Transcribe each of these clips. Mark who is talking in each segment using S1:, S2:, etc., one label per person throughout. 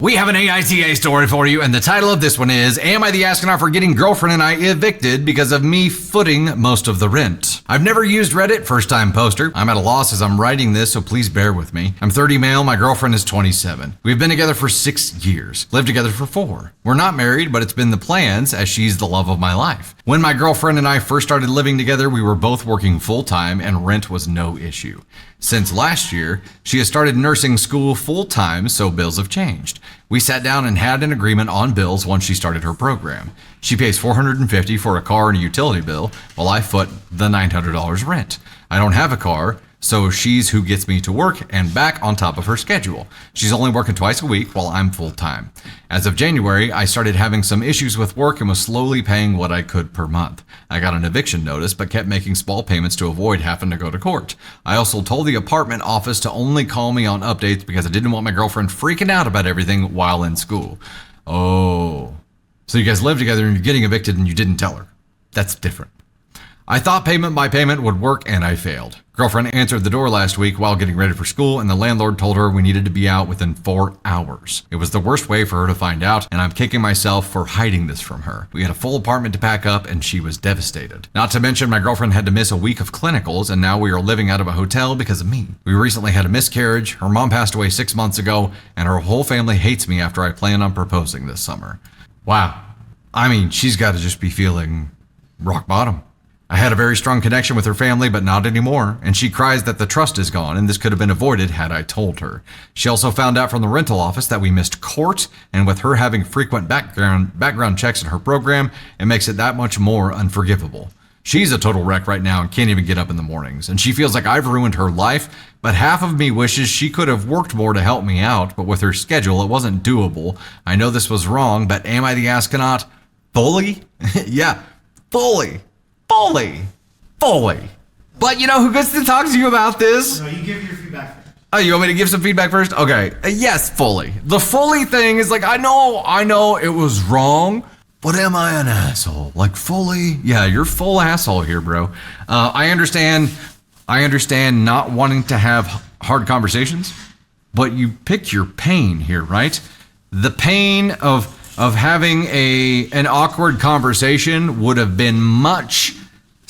S1: We have an AITA story for you, and the title of this one is, Am I the Astronaut for Getting Girlfriend and I Evicted Because of Me Footing Most of the Rent? I've never used Reddit, first time poster. I'm at a loss as I'm writing this, so please bear with me. I'm 30 male, my girlfriend is 27. We've been together for 6 years, lived together for 4. We're not married, but it's been the plans as she's the love of my life. When my girlfriend and I first started living together, we were both working full-time and rent was no issue. Since last year, she has started nursing school full-time, so bills have changed. We sat down and had an agreement on bills once she started her program. She pays $450 for a car and a utility bill, while I foot the $900 rent. I don't have a car, so she's who gets me to work and back on top of her schedule. She's only working twice a week while I'm full-time. As of January, I started having some issues with work and was slowly paying what I could per month. I got an eviction notice but kept making small payments to avoid having to go to court. I also told the apartment office to only call me on updates because I didn't want my girlfriend freaking out about everything while in school. Oh, so you guys live together and you're getting evicted and you didn't tell her. That's different. I thought payment by payment would work and I failed. Girlfriend answered the door last week while getting ready for school and the landlord told her we needed to be out within 4 hours. It was the worst way for her to find out and I'm kicking myself for hiding this from her. We had a full apartment to pack up and she was devastated. Not to mention my girlfriend had to miss a week of clinicals and now we are living out of a hotel because of me. We recently had a miscarriage, her mom passed away 6 months ago and her whole family hates me after I plan on proposing this summer. Wow. I mean, she's got to just be feeling rock bottom. I had a very strong connection with her family, but not anymore, and she cries that the trust is gone, and this could have been avoided had I told her. She also found out from the rental office that we missed court, and with her having frequent background checks in her program, it makes it that much more unforgivable. She's a total wreck right now and can't even get up in the mornings, and she feels like I've ruined her life, but half of me wishes she could have worked more to help me out, but with her schedule, it wasn't doable. I know this was wrong, but am I the astronaut? Fully? Yeah, fully. Fully. But you know who gets to talk to you about this?
S2: No, you give your feedback first.
S1: Oh, you want me to give some feedback first? Okay. Yes, fully. The fully thing is like, I know it was wrong, but am I an asshole? Like fully? Yeah, you're full asshole here, bro. I understand not wanting to have hard conversations, but you pick your pain here, right? The pain of having an awkward conversation would have been much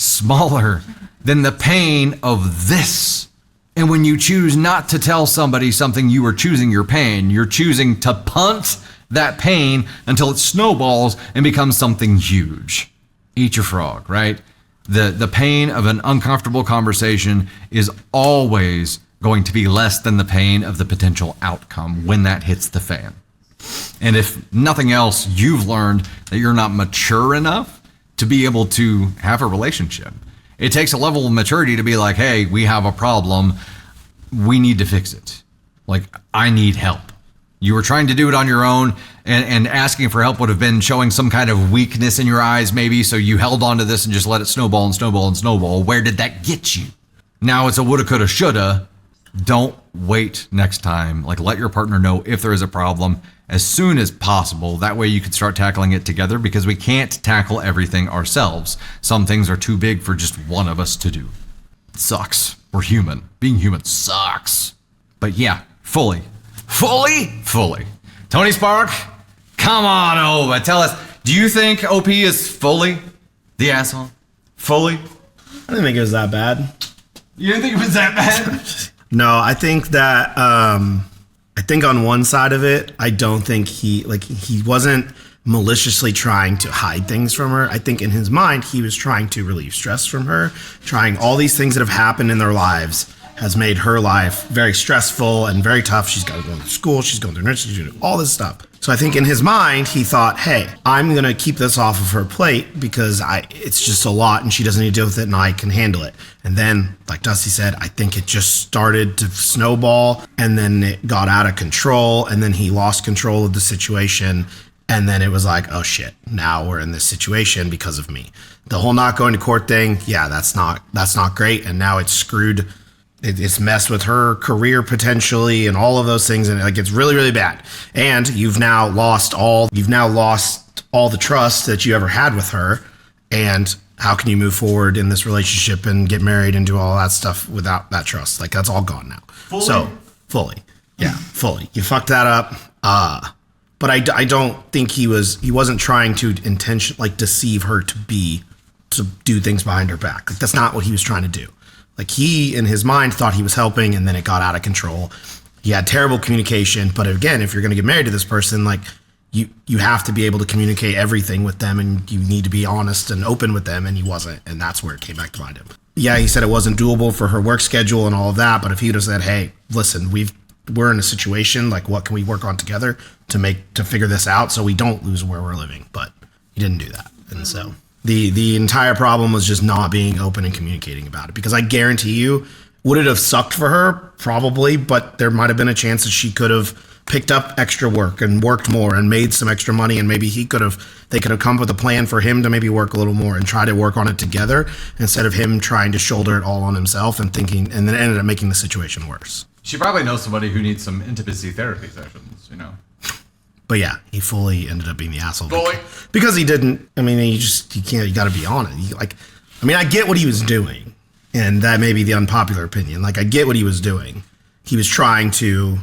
S1: smaller than the pain of this. And when you choose not to tell somebody something, you are choosing your pain. You're choosing to punt that pain until it snowballs and becomes something huge. Eat your frog, right? The pain of an uncomfortable conversation is always going to be less than the pain of the potential outcome when that hits the fan. And if nothing else, you've learned that you're not mature enough to be able to have a relationship. It takes a level of maturity to be like, hey, we have a problem. We need to fix it. Like, I need help. You were trying to do it on your own, and asking for help would have been showing some kind of weakness in your eyes, maybe. So you held on to this and just let it snowball and snowball and snowball. Where did that get you? Now it's a woulda, coulda, shoulda. Don't wait next time. Like, let your partner know if there is a problem as soon as possible. That way you can start tackling it together because we can't tackle everything ourselves. Some things are too big for just one of us to do. It sucks. We're human. Being human sucks. But yeah, fully. Tony Spark, come on over. Tell us, do you think OP is fully the asshole? Fully?
S2: I didn't think it was that bad.
S1: You didn't think it was that bad?
S2: No, I think that I think on one side of it, I don't think he wasn't maliciously trying to hide things from her. I think in his mind, he was trying to relieve stress from her. Trying all these things that have happened in their lives has made her life very stressful and very tough. She's got to go to school. She's going through nursing. She's doing all this stuff. So I think in his mind, he thought, hey, I'm going to keep this off of her plate because it's just a lot and she doesn't need to deal with it and I can handle it. And then, like Dusty said, I think it just started to snowball and then it got out of control and then he lost control of the situation. And then it was like, oh shit, now we're in this situation because of me. The whole not going to court thing, yeah, that's not great. And now it's screwed. It's messed with her career potentially and all of those things. And like, it's really, really bad. And you've now lost all the trust that you ever had with her. And how can you move forward in this relationship and get married and do all that stuff without that trust? Like, that's all gone now. Fully. You fucked that up. But I don't think he wasn't trying to deceive her to do things behind her back. Like, that's not what he was trying to do. Like, he, in his mind, thought he was helping, and then it got out of control. He had terrible communication. But again, if you're going to get married to this person, like, you have to be able to communicate everything with them, and you need to be honest and open with them, and he wasn't, and that's where it came back to bite him. Yeah, he said it wasn't doable for her work schedule and all of that, but if he would have said, hey, listen, we're in a situation, like, what can we work on together to figure this out so we don't lose where we're living? But he didn't do that. And so the entire problem was just not being open and communicating about it, because I guarantee you, would it have sucked for her? Probably, but there might have been a chance that she could have picked up extra work and worked more and made some extra money, and maybe they could have come up with a plan for him to maybe work a little more and try to work on it together, instead of him trying to shoulder it all on himself and thinking, and then it ended up making the situation worse.
S1: She probably knows somebody who needs some intimacy therapy sessions, you know.
S2: But yeah, he fully ended up being the asshole.
S1: Fully?
S2: Because he didn't, I mean, you got to be on it. I get what he was doing, and that may be the unpopular opinion. Like, I get what he was doing. He was trying to,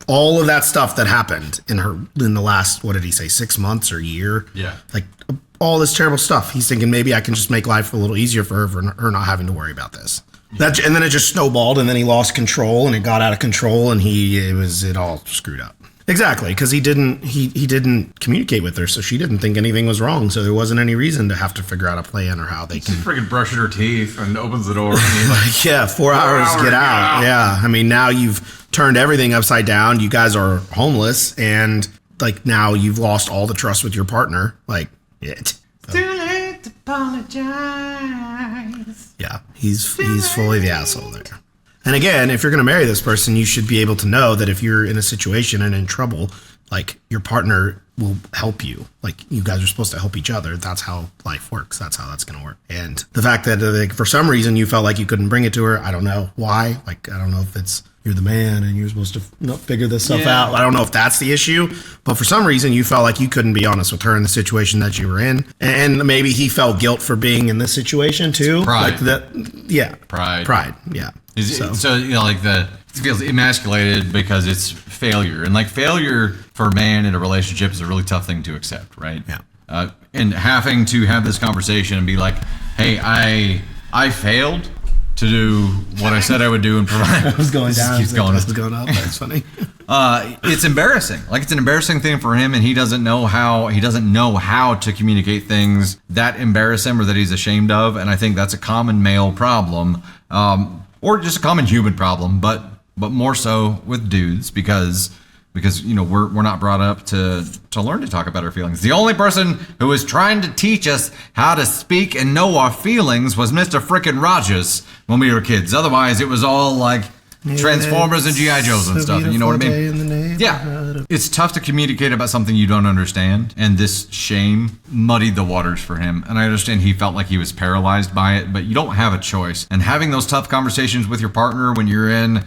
S2: all of that stuff that happened in the last, what did he say, 6 months or a year?
S1: Yeah.
S2: Like, all this terrible stuff. He's thinking, maybe I can just make life a little easier for her not having to worry about this. And then it just snowballed, and then he lost control, and it got out of control, and it all screwed up. Exactly, because he didn't communicate with her, so she didn't think anything was wrong. So there wasn't any reason to have to figure out a plan or how they can.
S1: She's freaking brushing her teeth and opens the door.
S2: Yeah, 4 hours, get out. Yeah, I mean, now you've turned everything upside down. You guys are homeless, and like, now you've lost all the trust with your partner. Like, it's too late to apologize. Yeah, he's fully the asshole there. And again, if you're going to marry this person, you should be able to know that if you're in a situation and in trouble, like, your partner will help you. Like, you guys are supposed to help each other. That's how life works. That's how that's going to work. And the fact that, like, for some reason you felt like you couldn't bring it to her, I don't know why. Like, I don't know if it's you're the man and you're supposed to figure this stuff out. I don't know if that's the issue, but for some reason you felt like you couldn't be honest with her in the situation that you were in. And maybe he felt guilt for being in this situation too.
S1: Pride.
S2: Like that. Yeah. Pride. Yeah.
S1: So you know, like, it feels emasculated because it's failure, and like, failure for a man in a relationship is a really tough thing to accept, right?
S2: Yeah.
S1: And having to have this conversation and be like, hey, I failed to do what I said I would do and provide.
S2: I was going down.
S1: Keeps going.
S2: Was going up. That's funny.
S1: It's embarrassing. Like, it's an embarrassing thing for him, and he doesn't know how to communicate things that embarrass him or that he's ashamed of. And I think that's a common male problem, or just a common human problem, but more so with dudes, because you know, we're not brought up to learn to talk about our feelings. The only person who was trying to teach us how to speak and know our feelings was Mr. Frickin' Rogers when we were kids. Otherwise, it was all like Transformers and G.I. Joes and stuff. You know what I mean? Yeah. It's tough to communicate about something you don't understand, and this shame muddied the waters for him. And I understand he felt like he was paralyzed by it, but you don't have a choice. And having those tough conversations with your partner when you're in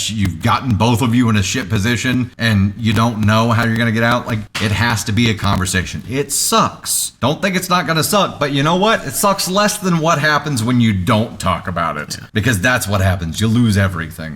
S1: you've gotten both of you in a shit position and you don't know how you're going to get out, like, it has to be a conversation. It sucks. Don't think it's not going to suck, but you know what? It sucks less than what happens when you don't talk about it, because that's what happens. You lose everything.